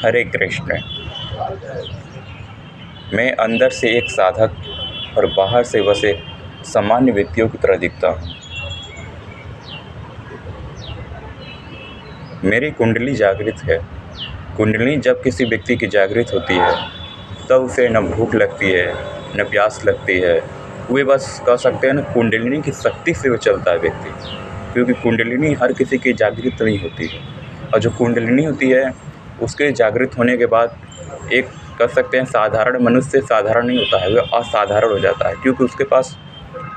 हरे कृष्ण। मैं अंदर से एक साधक और बाहर से बस एक सामान्य व्यक्तियों की तरह दिखता हूँ। मेरी कुंडली जागृत है। कुंडली जब किसी व्यक्ति की जागृत होती है तब उसे न भूख लगती है न प्यास लगती है। वे बस कह सकते हैं ना, कुंडलिनी की शक्ति से वो चलता है व्यक्ति, क्योंकि कुंडलिनी हर किसी की जागृत नहीं होती है। और जो कुंडलिनी होती है उसके जागृत होने के बाद एक कह सकते हैं साधारण मनुष्य साधारण नहीं होता है, वह असाधारण हो जाता है, क्योंकि उसके पास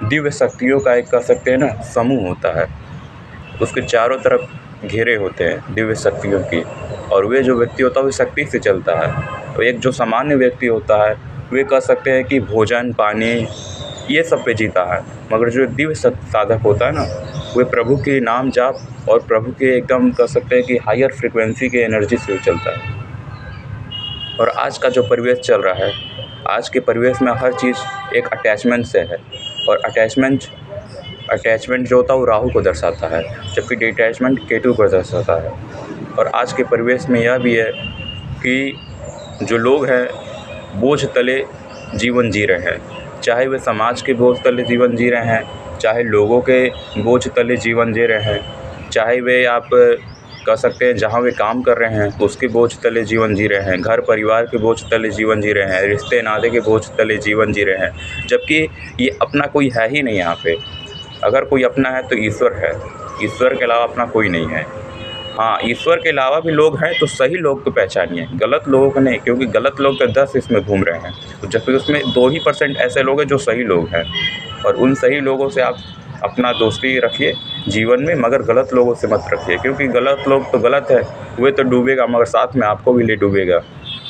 दिव्य शक्तियों का एक कह सकते हैं ना समूह होता है। उसके चारों तरफ घेरे होते हैं दिव्य शक्तियों की, और वे जो व्यक्ति होता है वो शक्ति से चलता है। तो एक जो सामान्य व्यक्ति होता है वे कह सकते हैं कि भोजन पानी ये सब पे जीता है, मगर जो दिव्य साधक होता है ना, वे प्रभु के नाम जाप और प्रभु के एकदम कह सकते हैं कि हायर फ्रिक्वेंसी के एनर्जी से चलता है। और आज का जो परिवेश चल रहा है, आज के परिवेश में हर चीज़ एक अटैचमेंट से है, और अटैचमेंट जो होता है वो राहु को दर्शाता है, जबकि डिटैचमेंट केतु को दर्शाता है। और आज के परिवेश में यह भी है कि जो लोग हैं बोझ तले जीवन जी रहे हैं, चाहे वे समाज के बोझ तले जीवन जी रहे हैं, चाहे लोगों के बोझ तले जीवन जी रहे हैं, चाहे वे आप कह सकते हैं जहाँ वे काम कर रहे हैं उसके बोझ तले जीवन जी रहे हैं, घर परिवार के बोझ तले जीवन जी रहे हैं, रिश्ते नाते के बोझ तले जीवन जी रहे हैं, जबकि ये अपना कोई है ही नहीं यहाँ पे। अगर कोई अपना है तो ईश्वर है, ईश्वर के अलावा अपना कोई नहीं है। हाँ, ईश्वर के अलावा भी लोग हैं तो सही लोग को पहचानिए, गलत लोगों को नहीं, क्योंकि गलत लोग तो 10 इसमें घूम रहे हैं, तो जबकि उसमें 2% ऐसे लोग हैं जो सही लोग हैं, और उन सही लोगों से आप अपना दोस्ती रखिए जीवन में, मगर गलत लोगों से मत रखिए, क्योंकि गलत लोग तो गलत है, वे तो डूबेगा मगर साथ में आपको भी ले डूबेगा।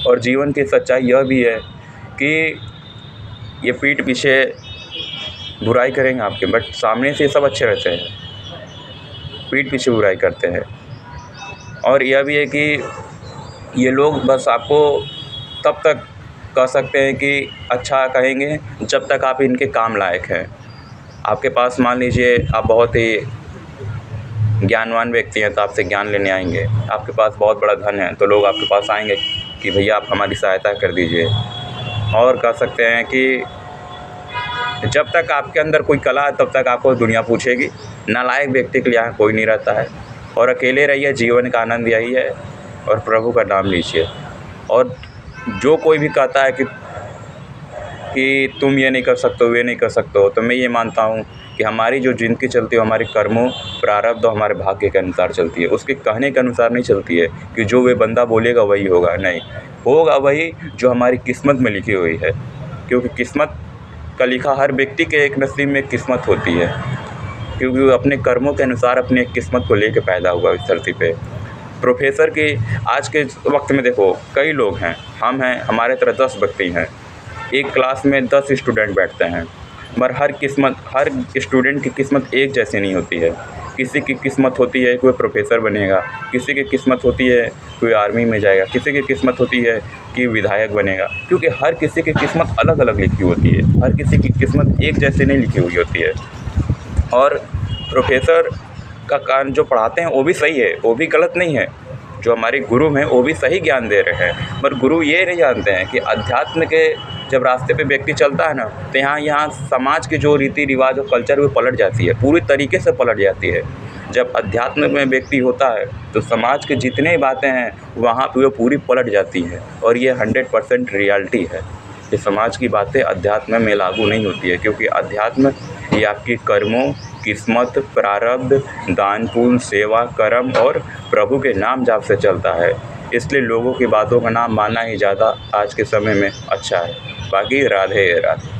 और जीवन की सच्चाई यह भी है कि ये पीठ पीछे बुराई करेंगे आपके, बट सामने से सब अच्छे रहते हैं, पीठ पीछे बुराई करते हैं। और यह भी है कि ये लोग बस आपको तब तक कह सकते हैं कि अच्छा कहेंगे जब तक आप इनके काम लायक हैं। आपके पास मान लीजिए आप बहुत ही ज्ञानवान व्यक्ति हैं तो आपसे ज्ञान लेने आएंगे, आपके पास बहुत बड़ा धन है तो लोग आपके पास आएंगे कि भैया आप हमारी सहायता कर दीजिए। और कह सकते हैं कि जब तक आपके अंदर कोई कला है तब तक आपको दुनिया पूछेगी। नालायक व्यक्ति के लिए यहाँ कोई नहीं रहता है। और अकेले रहिए, जीवन का आनंद यही है, और प्रभु का नाम लीजिए। और जो कोई भी कहता है कि तुम ये नहीं कर सकते हो, वे नहीं कर सकते हो, तो मैं ये मानता हूँ कि हमारी जो ज़िंदगी चलती है हमारे कर्मों प्रारब्ध और हमारे भाग्य के अनुसार चलती है, उसके कहने के अनुसार नहीं चलती है कि जो वे बंदा बोलेगा वही होगा। नहीं, होगा वही जो हमारी किस्मत में लिखी हुई है, क्योंकि किस्मत का लिखा हर व्यक्ति के एक नसीब में किस्मत होती है, क्योंकि वो अपने कर्मों के अनुसार अपनी एक किस्मत को लेकर पैदा हुआ इस धरती पे। प्रोफेसर की आज के वक्त में देखो कई लोग हैं, हम हैं, हमारे तरह 10 व्यक्ति हैं, एक क्लास में 10 स्टूडेंट बैठते हैं, मगर हर स्टूडेंट की किस्मत एक जैसी नहीं होती है। किसी की किस्मत होती है कि वह प्रोफेसर बनेगा, किसी की किस्मत होती है कोई आर्मी में जाएगा, किसी की किस्मत होती है कि विधायक बनेगा, क्योंकि हर किसी की किस्मत अलग अलग लिखी होती है, हर किसी की किस्मत एक जैसे नहीं लिखी हुई होती है। और प्रोफेसर का काम जो पढ़ाते हैं वो भी सही है, वो भी गलत नहीं है, जो हमारे गुरु हैं वो भी सही ज्ञान दे रहे हैं, पर गुरु ये नहीं जानते हैं कि अध्यात्म के जब रास्ते पे व्यक्ति चलता है ना, तो यहाँ समाज के जो रीति रिवाज और कल्चर वो पलट जाती है, पूरी तरीके से पलट जाती है। जब अध्यात्म में व्यक्ति होता है तो समाज के जितने बातें हैं वहाँ पे वो पूरी पलट जाती है, और ये 100% रियलिटी है कि समाज की बातें अध्यात्म में लागू नहीं होती है, क्योंकि अध्यात्म ये आपकी कर्मों, किस्मत, प्रारब्ध, दान पुण्य, सेवा, कर्म और प्रभु के नाम जाप से चलता है। इसलिए लोगों की बातों का नाम मानना ही ज़्यादा आज के समय में अच्छा है। बाकी राधे राधे।